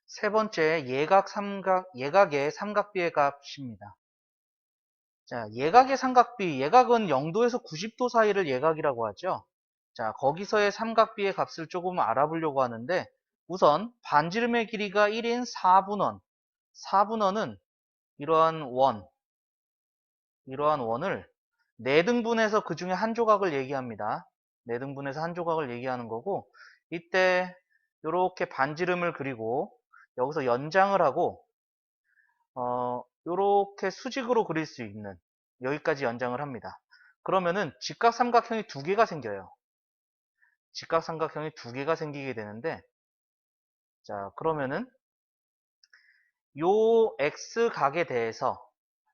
세 번째, 예각의 삼각비의 값입니다. 자, 예각의 삼각비, 예각은 0도에서 90도 사이를 예각이라고 하죠. 자, 거기서의 삼각비의 값을 조금 알아보려고 하는데, 우선 반지름의 길이가 1인 4분원, 4분원은 이러한 원을 4등분해서 그 중에 한 조각을 얘기합니다. 4등분해서 한 조각을 얘기하는 거고, 이때 이렇게 반지름을 그리고 여기서 연장을 하고 요렇게 수직으로 그릴 수 있는, 여기까지 연장을 합니다. 그러면은 직각삼각형이 두 개가 생겨요. 직각삼각형이 두 개가 생기게 되는데, 자, 그러면은 요 x각에 대해서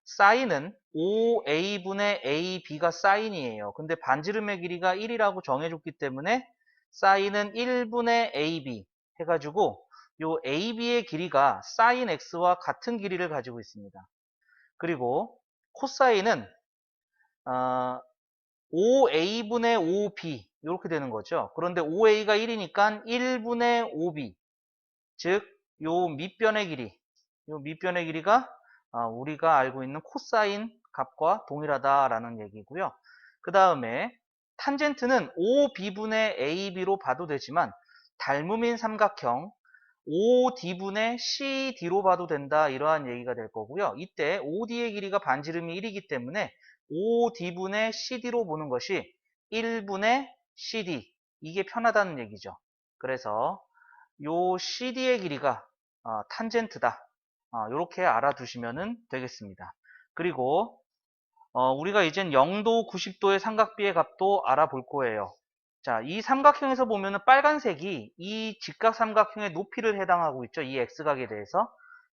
사인은 5a분의 ab가 사인이에요. 근데 반지름의 길이가 1이라고 정해줬기 때문에 사인은 1분의 ab 해가지고 요 ab의 길이가 사인 x와 같은 길이를 가지고 있습니다. 그리고 코사인은 5a분의 5b 이렇게 되는 거죠. 그런데 5a가 1이니까 1분의 5b, 즉 요 밑변의 길이가 우리가 알고 있는 코사인 값과 동일하다라는 얘기고요. 그 다음에 탄젠트는 5b분의 ab로 봐도 되지만 닮음인 삼각형 5d분의 cd로 봐도 된다, 이러한 얘기가 될 거고요. 이때 5d의 길이가 반지름이 1이기 때문에 5d분의 cd로 보는 것이 1분의 cd, 이게 편하다는 얘기죠. 그래서 요 cd의 길이가 탄젠트다, 이렇게 알아두시면 되겠습니다. 그리고 우리가 이젠 0도, 90도의 삼각비의 값도 알아볼 거예요. 자, 이 삼각형에서 보면은 빨간색이 이 직각삼각형의 높이를 해당하고 있죠. 이 x각에 대해서.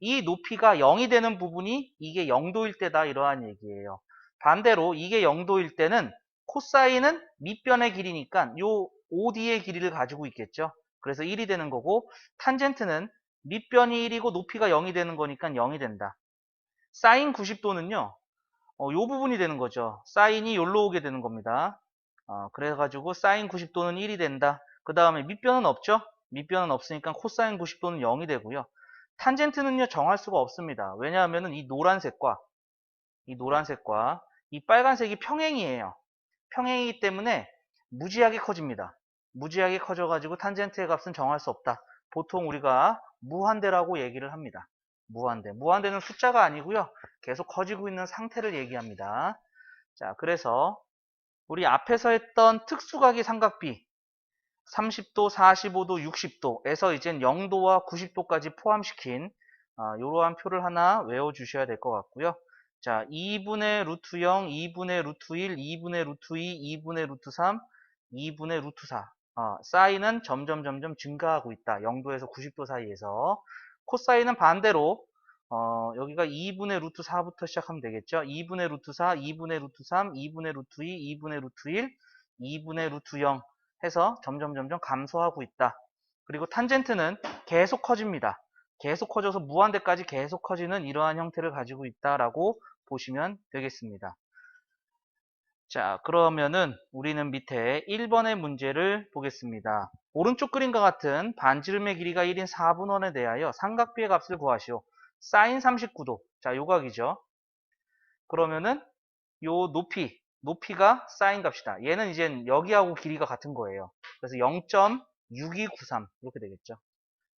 이 높이가 0이 되는 부분이 이게 0도일 때다, 이러한 얘기예요. 반대로 이게 0도일 때는 코사인은 밑변의 길이니까 요 OD의 길이를 가지고 있겠죠. 그래서 1이 되는 거고, 탄젠트는 밑변이 1이고 높이가 0이 되는 거니까 0이 된다. 사인 90도는요. 요 부분이 되는 거죠. 사인이 여기로 오게 되는 겁니다. 그래가지고 사인 90도는 1이 된다. 그 다음에 밑변은 없죠? 밑변은 없으니까 코사인 90도는 0이 되고요. 탄젠트는요, 정할 수가 없습니다. 왜냐하면 이 노란색과 이 빨간색이 평행이에요. 평행이기 때문에 무지하게 커집니다. 무지하게 커져가지고 탄젠트의 값은 정할 수 없다. 보통 우리가 무한대라고 얘기를 합니다. 무한대. 무한대는 숫자가 아니고요. 계속 커지고 있는 상태를 얘기합니다. 자, 그래서 우리 앞에서 했던 특수각의 삼각비 30도, 45도, 60도에서 이젠 0도와 90도까지 포함시킨 이러한 표를 하나 외워주셔야 될 것 같고요. 자, 2분의 루트 0, 2분의 루트 1, 2분의 루트 2, 2분의 루트 3, 2분의 루트 4. 사인은 점점 증가하고 있다. 0도에서 90도 사이에서. 코사인은 반대로 여기가 2분의 루트 4부터 시작하면 되겠죠. 2분의 루트 4, 2분의 루트 3, 2분의 루트 2, 2분의 루트 1, 2분의 루트 0 해서 점점 감소하고 있다. 그리고 탄젠트는 계속 커집니다. 계속 커져서 무한대까지 계속 커지는 이러한 형태를 가지고 있다라고 보시면 되겠습니다. 자, 그러면은 우리는 밑에 1번의 문제를 보겠습니다. 오른쪽 그림과 같은 반지름의 길이가 1인 4분원에 대하여 삼각비의 값을 구하시오. 사인 39도. 자, 요 각이죠. 그러면은 요 높이가 사인 값이다. 얘는 이제 여기하고 길이가 같은 거예요. 그래서 0.6293 이렇게 되겠죠.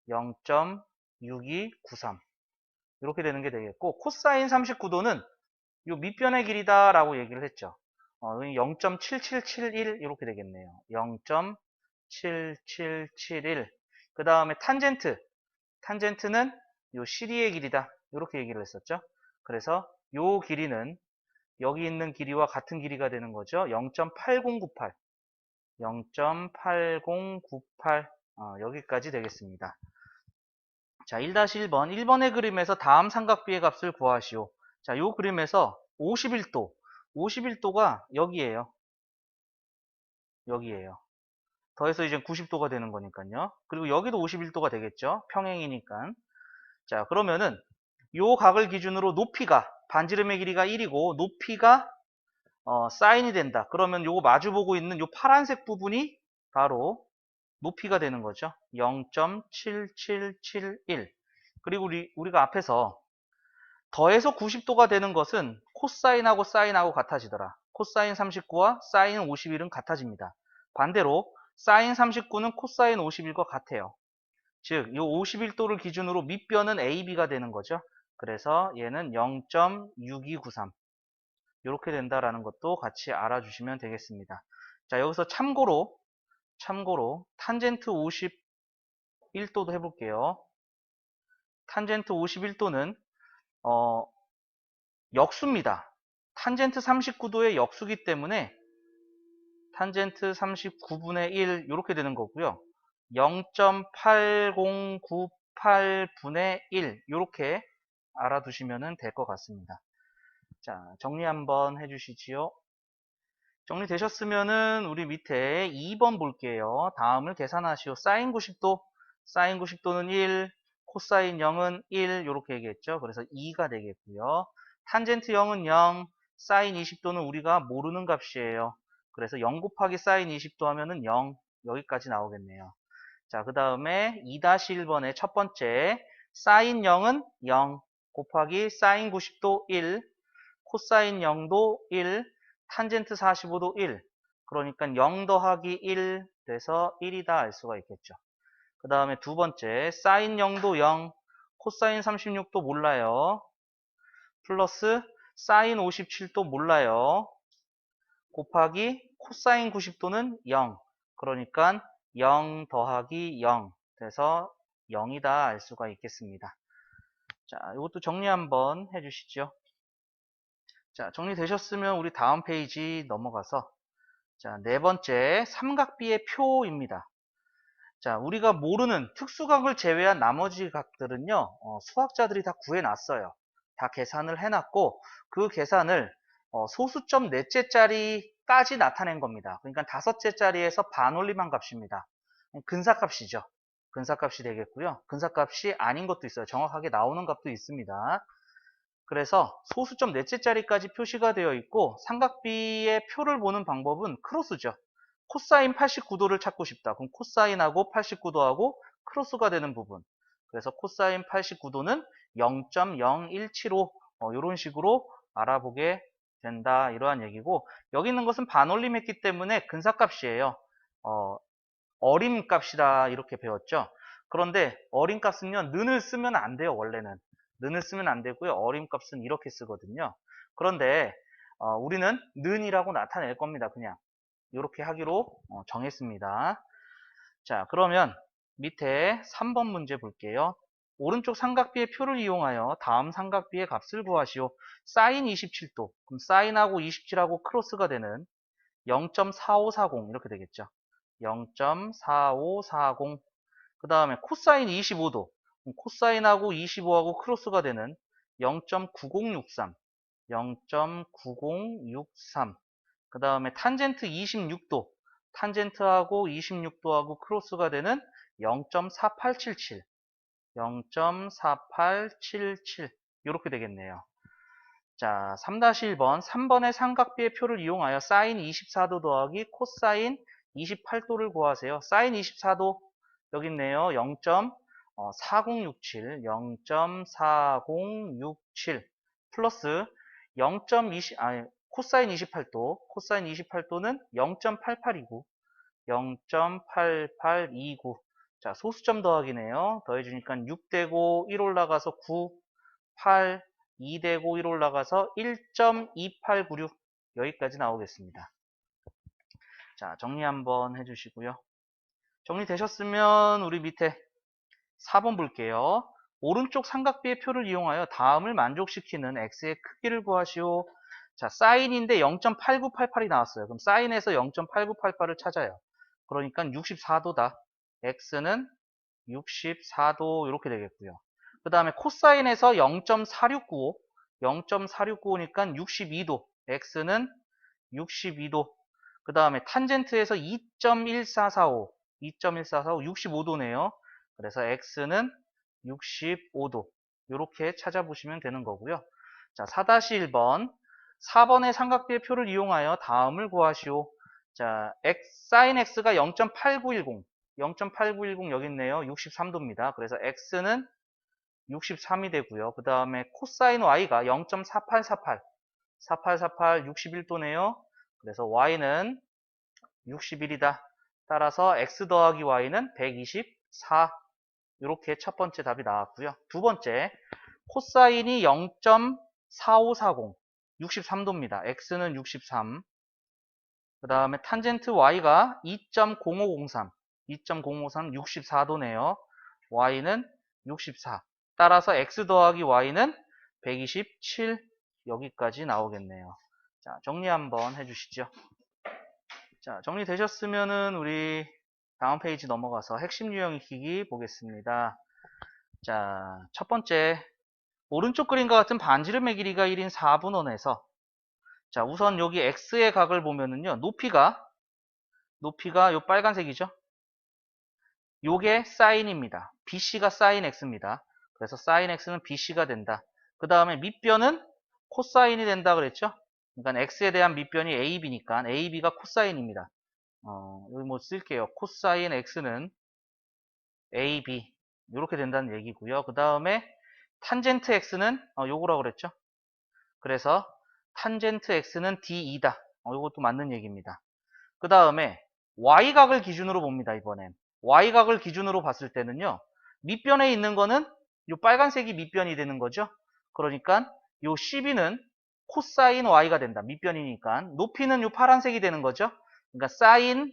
0.6293 이렇게 되는 게 되겠고, 코사인 39도는 요 밑변의 길이다라고 얘기를 했죠. 0.7771 이렇게 되겠네요. 0.7771. 그 다음에 탄젠트는 요 CD의 길이다, 이렇게 얘기를 했었죠. 그래서 요 길이는 여기 있는 길이와 같은 길이가 되는 거죠. 0.8098. 0.8098. 여기까지 되겠습니다. 자, 1-1번. 1번의 그림에서 다음 삼각비의 값을 구하시오. 자, 요 그림에서 51도. 51도가 여기에요. 여기에요. 더해서 이제 90도가 되는 거니까요. 그리고 여기도 51도가 되겠죠. 평행이니까. 자, 그러면은 요 각을 기준으로 높이가, 반지름의 길이가 1이고 높이가 사인이 된다. 그러면 요거 마주보고 있는 요 파란색 부분이 바로 높이가 되는 거죠. 0.7771. 그리고 우리가 앞에서 더해서 90도가 되는 것은 코사인하고 사인하고 같아지더라. 코사인 39와 사인 51은 같아집니다. 반대로 사인 39는 코사인 51과 같아요. 즉, 이 51도를 기준으로 밑변은 AB가 되는 거죠. 그래서 얘는 0.6293 이렇게 된다라는 것도 같이 알아주시면 되겠습니다. 자, 여기서 참고로 탄젠트 51도도 해볼게요. 탄젠트 51도는 역수입니다. 탄젠트 39도의 역수기 때문에 탄젠트 39분의 1 이렇게 되는 거고요. 0.8098분의 1 이렇게 알아두시면 될 것 같습니다. 자, 정리 한번 해주시지요. 정리되셨으면은 우리 밑에 2번 볼게요. 다음을 계산하시오. 사인 90도, 사인 90도는 1, 코사인 0은 1 이렇게 얘기했죠. 그래서 2가 되겠고요. 탄젠트 0은 0, 사인 20도는 우리가 모르는 값이에요. 그래서 0 곱하기 사인 20도 하면은 0 여기까지 나오겠네요. 자, 그 다음에 2-1번의 첫 번째 사인 0은 0 곱하기 사인 90도 1, 코사인 0도 1, 탄젠트 45도 1. 그러니까 0 더하기 1 돼서 1이다 알 수가 있겠죠. 그 다음에 두 번째 사인 0도 0, 코사인 36도 몰라요. 플러스 사인 57도 몰라요. 곱하기 코사인 90도는 0. 그러니까 0 더하기 0 돼서 0이다 알 수가 있겠습니다. 자, 이것도 정리 한번 해주시죠. 자, 정리되셨으면 우리 다음 페이지 넘어가서 자, 네 번째 삼각비의 표입니다. 자, 우리가 모르는 특수각을 제외한 나머지 각들은요, 수학자들이 다 구해놨어요. 다 계산을 해놨고, 그 계산을 소수점 넷째 자리까지 나타낸 겁니다. 그러니까 다섯째 자리에서 반올림한 값입니다. 근사값이죠. 근사값이 되겠고요. 근사값이 아닌 것도 있어요. 정확하게 나오는 값도 있습니다. 그래서 소수점 넷째 자리까지 표시가 되어 있고 삼각비의 표를 보는 방법은 크로스죠. 코사인 89도를 찾고 싶다. 그럼 코사인하고 89도하고 크로스가 되는 부분. 그래서 코사인 89도는 0.0175 이런 식으로 알아보게 된다. 이러한 얘기고 여기 있는 것은 반올림했기 때문에 근사값이에요. 어림값이다 이렇게 배웠죠. 그런데 어림값은요. 는을 쓰면 안 돼요. 원래는. 는을 쓰면 안 되고요. 어림값은 이렇게 쓰거든요. 그런데 우리는 는이라고 나타낼 겁니다. 그냥 이렇게 하기로 정했습니다. 자, 그러면 밑에 3번 문제 볼게요. 오른쪽 삼각비의 표를 이용하여 다음 삼각비의 값을 구하시오. 사인 27도. 그럼 사인하고 27하고 크로스가 되는 0.4540 이렇게 되겠죠. 0.4540. 그 다음에 코사인 25도. 코사인하고 25하고 크로스가 되는 0.9063. 0.9063. 그 다음에 탄젠트 26도. 탄젠트하고 26도하고 크로스가 되는 0.4877. 0.4877. 이렇게 되겠네요. 자, 3-1번. 3번의 삼각비의 표를 이용하여 사인 24도 더하기 코사인 28도를 구하세요. 사인 24도 여기 있네요. 0.4067. 0.4067 플러스 0.20 코사인 28도. 코사인 28도는 0.8829. 0.8829. 자, 소수점 더하기네요. 더해주니까 6 되고 1 올라가서 9, 8, 2 되고 1 올라가서 1.2896 여기까지 나오겠습니다. 자, 정리 한번 해주시고요. 정리되셨으면 우리 밑에 4번 볼게요. 오른쪽 삼각비의 표를 이용하여 다음을 만족시키는 x의 크기를 구하시오. 자, 사인인데 0.8988이 나왔어요. 그럼 사인에서 0.8988을 찾아요. 그러니까 64도다. x는 64도 이렇게 되겠고요. 그 다음에 코사인에서 0.4695, 0.4695니까 62도, x는 62도. 그 다음에 탄젠트에서 2.1445, 2.1445, 65도네요. 그래서 x는 65도. 이렇게 찾아보시면 되는 거고요. 자, 4-1번. 4번의 삼각비의 표를 이용하여 다음을 구하시오. 자, sin x가 0.8910, 0.8910 여기 있네요. 63도입니다. 그래서 x는 63이 되고요. 그 다음에 코사인 y가 0.4848 4848 61도네요. 그래서 y는 61이다. 따라서 x 더하기 y는 124. 이렇게 첫 번째 답이 나왔고요. 두 번째, 코사인이 0.4540 63도입니다. x는 63. 그 다음에 탄젠트 y가 2.0503 2.053 64도네요. y는 64. 따라서 x 더하기 y는 127. 여기까지 나오겠네요. 자, 정리 한번 해주시죠. 자, 정리되셨으면은 우리 다음 페이지 넘어가서 핵심 유형 익히기 보겠습니다. 자, 첫 번째, 오른쪽 그림과 같은 반지름의 길이가 1인 4분원에서 자, 우선 여기 x의 각을 보면은요, 높이가 요 빨간색이죠? 요게 사인입니다. BC가 사인 x입니다. 그래서 사인 x는 BC가 된다. 그 다음에 밑변은 코사인이 된다 그랬죠? 그러니까 x에 대한 밑변이 AB니까 AB가 코사인입니다. 여기 뭐 쓸게요. 코사인 x는 AB 이렇게 된다는 얘기고요. 그 다음에 탄젠트 x는 요거라고 그랬죠? 그래서 탄젠트 x는 D2다. 이것도 맞는 얘기입니다. 그 다음에 y각을 기준으로 봅니다. 이번엔 y각을 기준으로 봤을 때는요, 밑변에 있는 거는 요 빨간색이 밑변이 되는 거죠. 그러니까 요 CB는 코사인 y가 된다. 밑변이니까 높이는 요 파란색이 되는 거죠. 그러니까 사인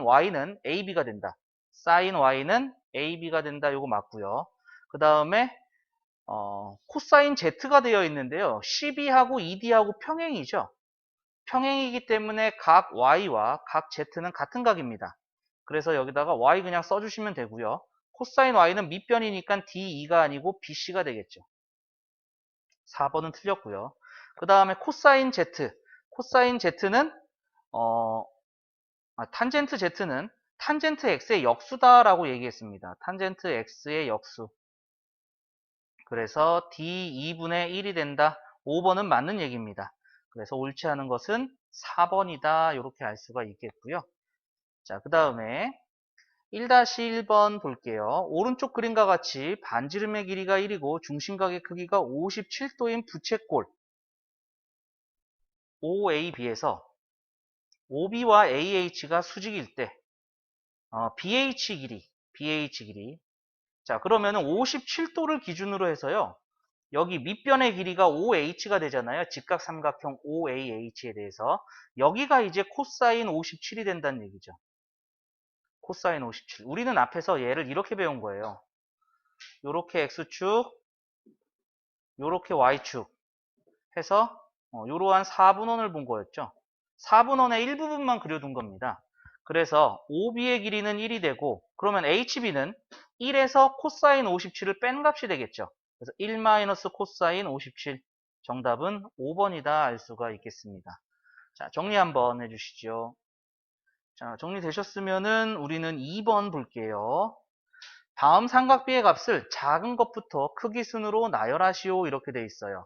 y는 AB가 된다. 사인 y는 AB가 된다. 요거 맞고요. 그 다음에 코사인 Z가 되어 있는데요. CB하고 ED하고 평행이죠. 평행이기 때문에 각 y와 각 z는 같은 각입니다. 그래서 여기다가 y 그냥 써주시면 되고요. 코사인 y는 밑변이니까 D2가 아니고 BC가 되겠죠. 4번은 틀렸고요. 그 다음에 코사인 z. 코사인 z는 탄젠트 z는 탄젠트 x의 역수다라고 얘기했습니다. 탄젠트 x의 역수. 그래서 D2분의 1이 된다. 5번은 맞는 얘기입니다. 그래서 옳지 않은 것은 4번이다. 이렇게 알 수가 있겠고요. 자, 그 다음에 1-1번 볼게요. 오른쪽 그림과 같이 반지름의 길이가 1이고 중심각의 크기가 57도인 부채꼴 OAB에서 OB와 AH가 수직일 때 BH 길이 자, 그러면은 57도를 기준으로 해서요. 여기 밑변의 길이가 OH가 되잖아요. 직각삼각형 OAH에 대해서. 여기가 이제 코사인 57이 된다는 얘기죠. 코사인 57. 우리는 앞에서 얘를 이렇게 배운 거예요. 요렇게 X축, 요렇게 Y축 해서 요러한 4분원을 본 거였죠. 4분원의 일부분만 그려둔 겁니다. 그래서 OB의 길이는 1이 되고 그러면 HB는 1에서 코사인 57을 뺀 값이 되겠죠. 그래서 1 마이너스 코사인 57. 정답은 5번이다 알 수가 있겠습니다. 자, 정리 한번 해주시죠. 자, 정리되셨으면은 우리는 2번 볼게요. 다음 삼각비의 값을 작은 것부터 크기 순으로 나열하시오 이렇게 돼 있어요.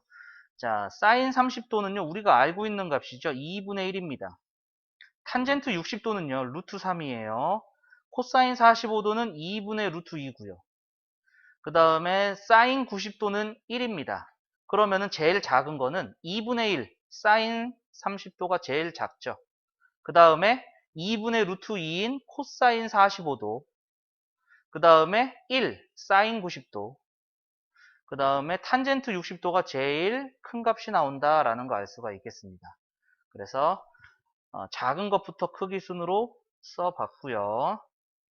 자, 사인 30도는요 우리가 알고 있는 값이죠. 2분의 1입니다. 탄젠트 60도는요 루트 3이에요. 코사인 45도는 2분의 루트 2고요. 그 다음에 사인 90도는 1입니다. 그러면은 제일 작은 거는 2분의 1, 사인 30도가 제일 작죠. 그 다음에 2분의 루트 2인 코사인 45도, 그 다음에 1, 사인 90도, 그 다음에 탄젠트 60도가 제일 큰 값이 나온다라는 거 알 수가 있겠습니다. 그래서 작은 것부터 크기 순으로 써봤고요.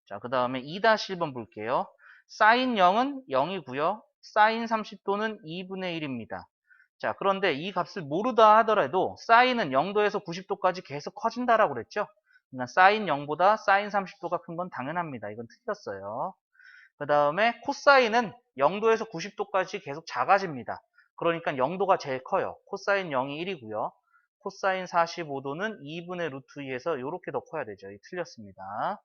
자, 그 다음에 2-1번 볼게요. 사인 0은 0이고요. 사인 30도는 2분의 1입니다. 자, 그런데 이 값을 모르다 하더라도 사인은 0도에서 90도까지 계속 커진다라고 그랬죠? 그러니까 사인 0보다 사인 30도가 큰 건 당연합니다. 이건 틀렸어요. 그 다음에 코사인은 0도에서 90도까지 계속 작아집니다. 그러니까 0도가 제일 커요. 코사인 0이 1이고요. 코사인 45도는 2분의 루트 2에서 이렇게 더 커야 되죠. 이 틀렸습니다.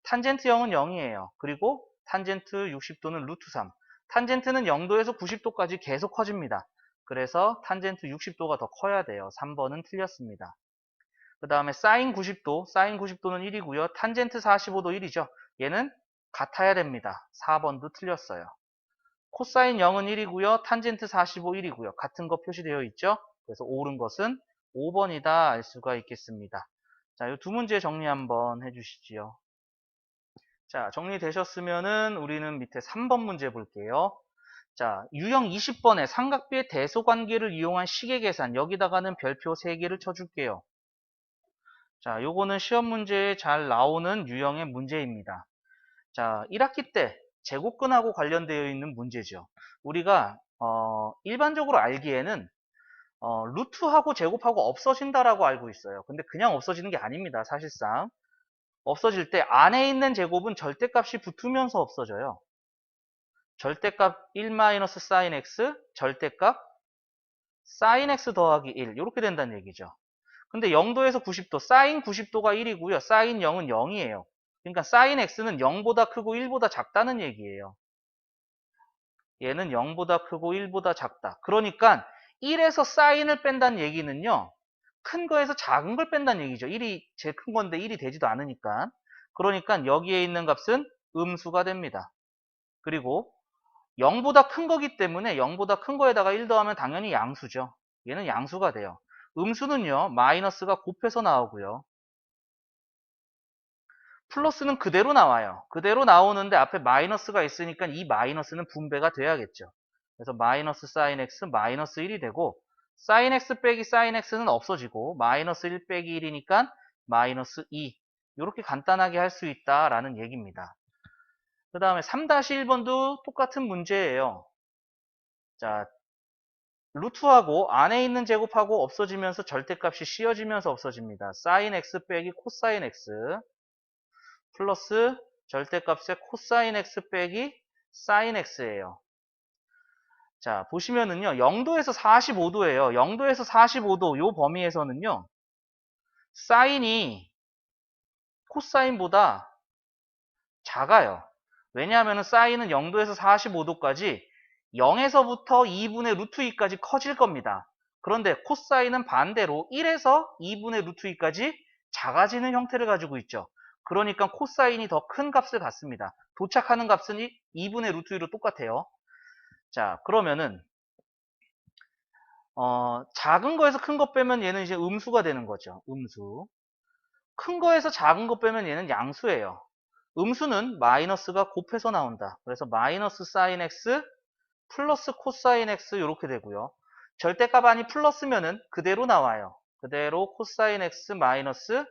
탄젠트 0은 0이에요. 그리고 탄젠트 60도는 루트 3. 탄젠트는 0도에서 90도까지 계속 커집니다. 그래서 탄젠트 60도가 더 커야 돼요. 3번은 틀렸습니다. 그 다음에 사인 90도는 1이고요. 탄젠트 45도 1이죠. 얘는 같아야 됩니다. 4번도 틀렸어요. 코사인 0은 1이고요. 탄젠트 45 1이고요. 같은 거 표시되어 있죠. 그래서 옳은 것은 5번이다 알 수가 있겠습니다. 자, 이 두 문제 정리 한번 해주시지요. 자, 정리되셨으면은 우리는 밑에 3번 문제 볼게요. 자, 유형 20번에 삼각비의 대소관계를 이용한 시계 계산, 여기다가는 별표 3개를 쳐줄게요. 자, 요거는 시험 문제에 잘 나오는 유형의 문제입니다. 자, 1학기 때 제곱근하고 관련되어 있는 문제죠. 우리가 일반적으로 알기에는 루트하고 제곱하고 없어진다라고 알고 있어요. 근데 그냥 없어지는 게 아닙니다. 사실상 없어질 때 안에 있는 제곱은 절대값이 붙으면서 없어져요. 절대값 1-sin x, 절대값 sin x 더하기 1 이렇게 된다는 얘기죠. 근데 0도에서 90도, sin 90도가 1이고요. sin 0은 0이에요. 그러니까 sin x는 0보다 크고 1보다 작다는 얘기예요. 얘는 0보다 크고 1보다 작다. 그러니까 1에서 sin을 뺀다는 얘기는요. 큰 거에서 작은 걸 뺀다는 얘기죠. 1이 제일 큰 건데 1이 되지도 않으니까. 그러니까 여기에 있는 값은 음수가 됩니다. 그리고 0보다 큰 거기 때문에 0보다 큰 거에다가 1 더하면 당연히 양수죠. 얘는 양수가 돼요. 음수는요. 마이너스가 곱해서 나오고요. 플러스는 그대로 나와요. 그대로 나오는데 앞에 마이너스가 있으니까 이 마이너스는 분배가 돼야겠죠. 그래서 마이너스 sin x 마이너스 1이 되고 sin x 빼기 sin x는 없어지고 마이너스 1 빼기 1이니까 마이너스 2 이렇게 간단하게 할 수 있다라는 얘기입니다. 그 다음에 3-1번도 똑같은 문제예요. 자, 루트하고 안에 있는 제곱하고 없어지면서 절대값이 씌어지면서 없어집니다. sin x 빼기 코사인 x 플러스 절대값의 코사인 x 빼기 사인 x예요. 자, 보시면은요. 0도에서 45도예요. 0도에서 45도 요 범위에서는요. 사인이 코사인보다 작아요. 왜냐하면 사인은 0도에서 45도까지 0에서부터 2분의 루트 2까지 커질 겁니다. 그런데 코사인은 반대로 1에서 2분의 루트 2까지 작아지는 형태를 가지고 있죠. 그러니까 코사인이 더 큰 값을 갖습니다. 도착하는 값은 2분의 루트 2로 똑같아요. 자, 그러면은 작은 거에서 큰 거 빼면 얘는 이제 음수가 되는 거죠. 음수. 큰 거에서 작은 거 빼면 얘는 양수예요. 음수는 마이너스가 곱해서 나온다. 그래서 마이너스 사인 x 플러스 코사인 x 이렇게 되고요. 절대값 아니 플러스면은 그대로 나와요. 그대로 코사인 x 마이너스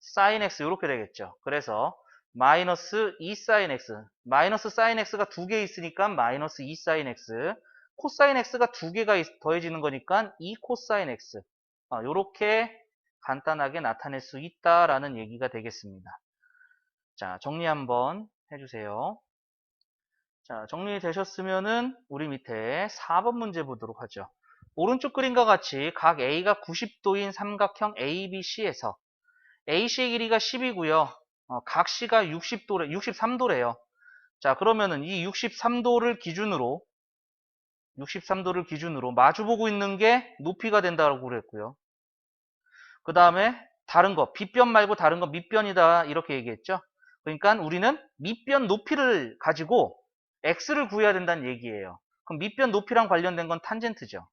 사인 x 이렇게 되겠죠. 그래서 마이너스 2 사인 x 마이너스 사인 x가 두 개 있으니까 마이너스 2 사인 x 코사인 x가 두 개가 더해지는 거니까 2 코사인 x 이렇게 간단하게 나타낼 수 있다라는 얘기가 되겠습니다. 자, 정리 한번 해주세요. 자, 정리되셨으면은 우리 밑에 4번 문제 보도록 하죠. 오른쪽 그림과 같이 각 A가 90도인 삼각형 ABC에서 AC의 길이가 10이고요. 각 C가 63도래요. 자, 그러면은 이 63도를 기준으로 마주보고 있는 게 높이가 된다고 그랬고요. 그 다음에 다른 거, 빗변 말고 다른 거 밑변이다 이렇게 얘기했죠. 그러니까 우리는 밑변 높이를 가지고 x를 구해야 된다는 얘기예요. 그럼 밑변 높이랑 관련된 건 탄젠트죠.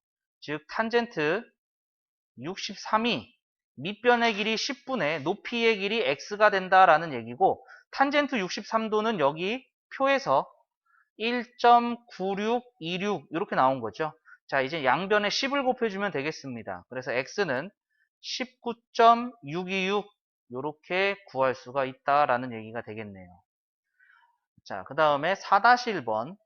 즉 탄젠트 63이 밑변의 길이 10분의 높이의 길이 x가 된다라는 얘기고 탄젠트 63도는 여기 표에서 1.9626 이렇게 나온 거죠. 자, 이제 양변에 10을 곱해주면 되겠습니다. 그래서 x는 19.626 이렇게 구할 수가 있다라는 얘기가 되겠네요. 자, 그 다음에 4-1번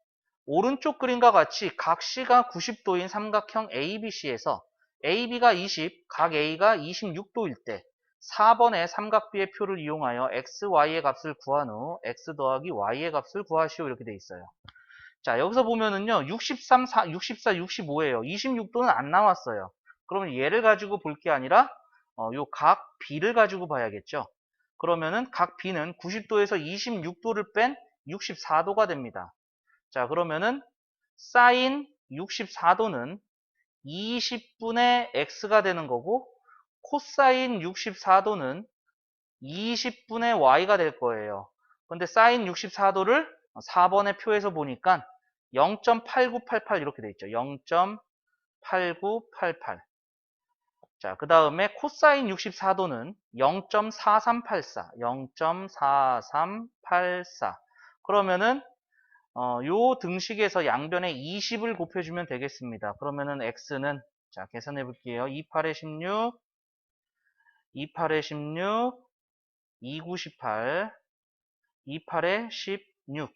오른쪽 그림과 같이 각 C가 90도인 삼각형 ABC에서 AB가 20, 각 A가 26도일 때 4번의 삼각비의 표를 이용하여 x, y의 값을 구한 후 x 더하기 y의 값을 구하시오 이렇게 돼 있어요. 자, 여기서 보면은요 63, 64, 65예요. 26도는 안 나왔어요. 그러면 얘를 가지고 볼 게 아니라 요 각 B를 가지고 봐야겠죠. 그러면은 각 B는 90도에서 26도를 뺀 64도가 됩니다. 자, 그러면은 사인 64도는 20분의 x가 되는 거고 코사인 64도는 20분의 y가 될 거예요. 근데 사인 64도를 4번의 표에서 보니까 0.8988 이렇게 돼 있죠. 0.8988. 자, 그 다음에 코사인 64도는 0.4384. 0.4384. 그러면은 요 등식에서 양변에 20을 곱해주면 되겠습니다. 그러면은 x는 자 계산해 볼게요. 28에 16, 28에 16, 2, 9, 18, 28에 16.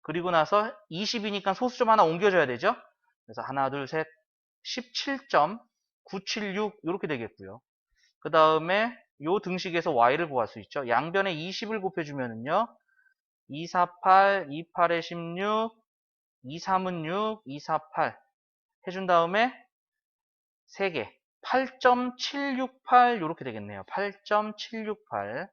그리고 나서 20이니까 소수 점 하나 옮겨줘야 되죠. 그래서 하나, 둘, 셋, 17.976 이렇게 되겠고요. 그 다음에 요 등식에서 y를 구할 수 있죠. 양변에 20을 곱해주면은요. 248, 28에 16, 2삼은 6, 248 해준 다음에 3개 8.768 이렇게 되겠네요. 8.768.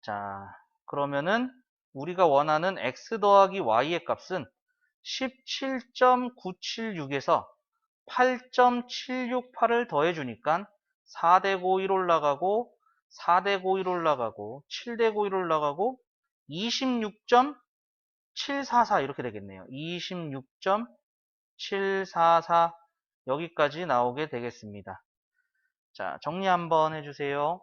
자, 그러면은 우리가 원하는 x 더하기 y의 값은 17.976에서 8.768을 더해주니까 4대고 1 올라가고 4대고 1 올라가고 7대고 1 올라가고 26.744 이렇게 되겠네요. 26.744 여기까지 나오게 되겠습니다. 자, 정리 한번 해주세요.